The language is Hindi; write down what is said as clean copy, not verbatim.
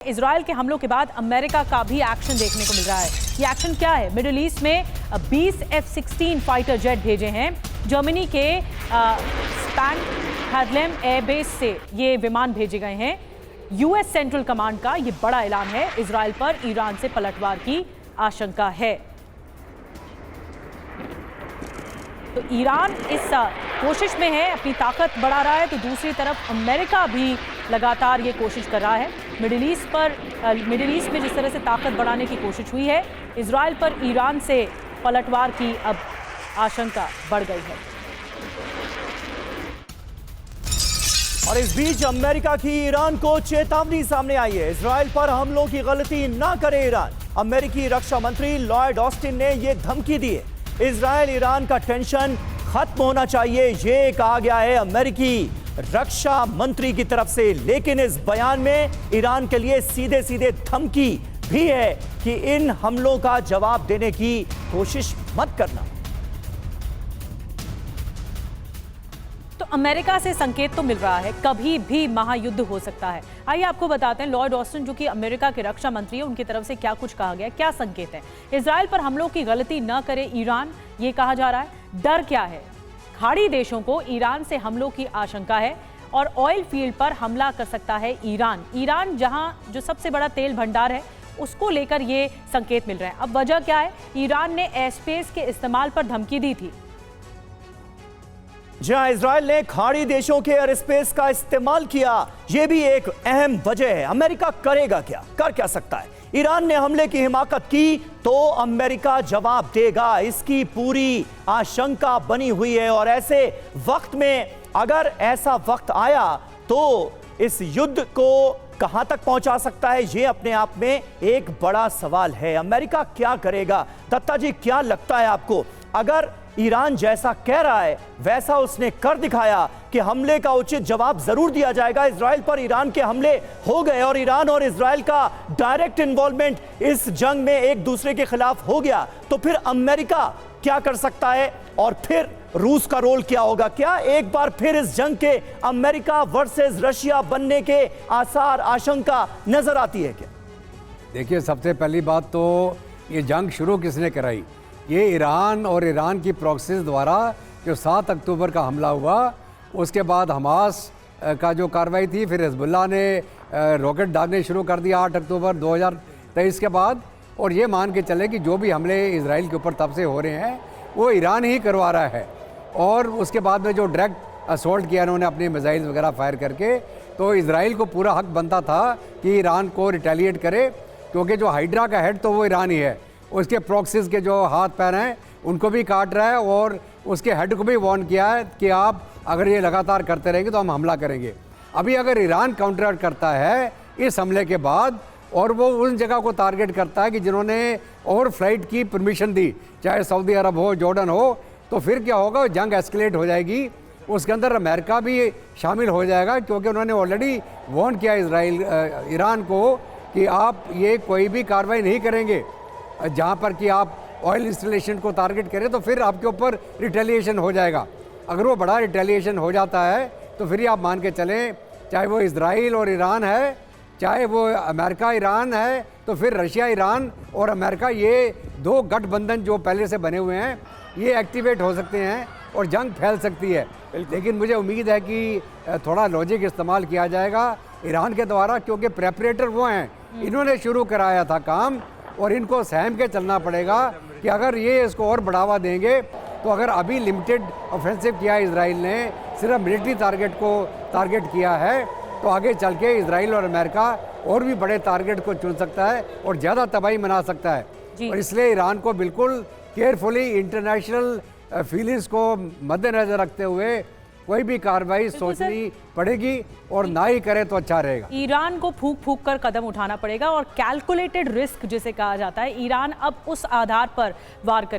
इजराइल के हमलों के बाद अमेरिका का भी एक्शन देखने को मिल रहा है। ये एक्शन क्या है? मिडिल ईस्ट में 20 F-16 फाइटर जेट भेजे हैं। जर्मनी के स्पैन-हार्लेम एयरबेस से ये विमान भेजे गए हैं। यूएस सेंट्रल कमांड का ये बड़ा ऐलान है। इजराइल पर ईरान से पलटवार की आशंका है। तो ईरान इस कोशिश में है, अपनी ताकत बढ़ा रहा है, तो दूसरी तरफ अमेरिका भी लगातार ये कोशिश कर रहा है। मिडिल ईस्ट में जिस तरह से ताकत बढ़ाने की कोशिश हुई है, इजराइल पर ईरान से पलटवार की अब आशंका बढ़ गई है। और इस बीच अमेरिका की ईरान को चेतावनी सामने आई है। इजराइल पर हमलों की गलती ना करे ईरान। अमेरिकी रक्षा मंत्री लॉयड ऑस्टिन ने यह धमकी दी है। इजराइल ईरान का टेंशन खत्म होना चाहिए, ये कहा गया है अमेरिकी रक्षा मंत्री की तरफ से। लेकिन इस बयान में ईरान के लिए सीधे सीधे धमकी भी है कि इन हमलों का जवाब देने की कोशिश मत करना। तो अमेरिका से संकेत तो मिल रहा है, कभी भी महायुद्ध हो सकता है। आइए आपको बताते हैं लॉयड ऑस्टिन, जो कि अमेरिका के रक्षा मंत्री है, उनकी तरफ से क्या कुछ कहा गया, क्या संकेत है। इजराइल पर हमलों की गलती न करे ईरान, ये कहा जा रहा है। डर क्या है? खाड़ी देशों को ईरान से हमलों की आशंका है और ऑयल फील्ड पर हमला कर सकता है ईरान जहां जो सबसे बड़ा तेल भंडार है, उसको लेकर ये संकेत मिल रहे हैं। अब वजह क्या है? ईरान ने एयर स्पेस के इस्तेमाल पर धमकी दी थी। जहां इजराइल ने खाड़ी देशों के एयर स्पेस का इस्तेमाल किया, यह भी एक अहम वजह है। अमेरिका करेगा क्या, कर क्या सकता है? ईरान ने हमले की हिमाकत की तो अमेरिका जवाब देगा, इसकी पूरी आशंका बनी हुई है। और ऐसे वक्त में अगर ऐसा वक्त आया तो इस युद्ध को कहां तक पहुंचा सकता है, यह अपने आप में एक बड़ा सवाल है। अमेरिका क्या करेगा? दत्ता जी, क्या लगता है आपको? अगर ईरान जैसा कह रहा है वैसा उसने कर दिखाया कि हमले का उचित जवाब जरूर दिया जाएगा। इजराइल पर ईरान के हमले हो गए और ईरान और इजराइल का डायरेक्ट इन्वॉल्वमेंट इस जंग में एक दूसरे के खिलाफ हो गया, तो फिर अमेरिका क्या कर सकता है और फिर रूस का रोल क्या होगा? क्या एक बार फिर इस जंग के अमेरिका वर्सेस रशिया बनने के आसार, आशंका नजर आती है क्या? देखिए, सबसे पहली बात तो ये जंग शुरू किसने कराई? ये ईरान और ईरान की प्रॉक्सीज द्वारा जो 7 अक्टूबर का हमला हुआ, उसके बाद हमास का जो कार्रवाई थी, फिर हिजबुल्लाह ने रॉकेट दागने शुरू कर दिया 8 अक्टूबर 2023 के बाद। और ये मान के चले कि जो भी हमले इजराइल के ऊपर तब से हो रहे हैं वो ईरान ही करवा रहा है। और उसके बाद में जो डायरेक्ट असॉल्ट किया इन्होंने अपने मिसाइल वगैरह फायर करके, तो इजराइल को पूरा हक बनता था कि ईरान को रिटेलिएट करे, क्योंकि जो हाइड्रा का हेड तो वो ईरान ही है। उसके प्रॉक्सीज के जो हाथ पैर हैं उनको भी काट रहा है और उसके हेड को भी वार्न किया है कि आप अगर ये लगातार करते रहेंगे तो हम हमला करेंगे। अभी अगर ईरान काउंटर करता है इस हमले के बाद और वो उन जगह को टारगेट करता है कि जिन्होंने ओवर फ्लाइट की परमिशन दी, चाहे सऊदी अरब हो, जॉर्डन हो, तो फिर क्या होगा? जंग एस्केलेट हो जाएगी। उसके अंदर अमेरिका भी शामिल हो जाएगा, क्योंकि उन्होंने ऑलरेडी वार्न किया ईरान को कि आप ये कोई भी कार्रवाई नहीं करेंगे जहाँ पर कि आप ऑयल इंस्टॉलेशन को टारगेट करें, तो फिर आपके ऊपर रिटेलिएशन हो जाएगा। अगर वो बड़ा रिटेलिएशन हो जाता है तो फिर आप मान के चलें, चाहे वो इजराइल और ईरान है, चाहे वो अमेरिका ईरान है, तो फिर रशिया ईरान और अमेरिका, ये दो गठबंधन जो पहले से बने हुए हैं, ये एक्टिवेट हो सकते हैं और जंग फैल सकती है। लेकिन मुझे उम्मीद है कि थोड़ा लॉजिक इस्तेमाल किया जाएगा ईरान के द्वारा, क्योंकि प्रेपरेटर वो हैं, इन्होंने शुरू कराया था काम और इनको सहम के चलना पड़ेगा कि अगर ये इसको और बढ़ावा देंगे तो अगर अभी लिमिटेड ऑफेंसिव किया इजराइल ने, सिर्फ मिलिट्री टारगेट को टारगेट किया है, तो आगे चल के इजराइल और अमेरिका और भी बड़े टारगेट को चुन सकता है और ज़्यादा तबाही मना सकता है। और इसलिए ईरान को बिल्कुल केयरफुली इंटरनेशनल फीलिंग्स को मद्देनजर रखते हुए कोई भी कार्रवाई सोचनी पड़ेगी और ना ही करे तो अच्छा रहेगा। ईरान को फूंक फूंक कर कदम उठाना पड़ेगा और कैलकुलेटेड रिस्क जिसे कहा जाता है, ईरान अब उस आधार पर वार करेगा।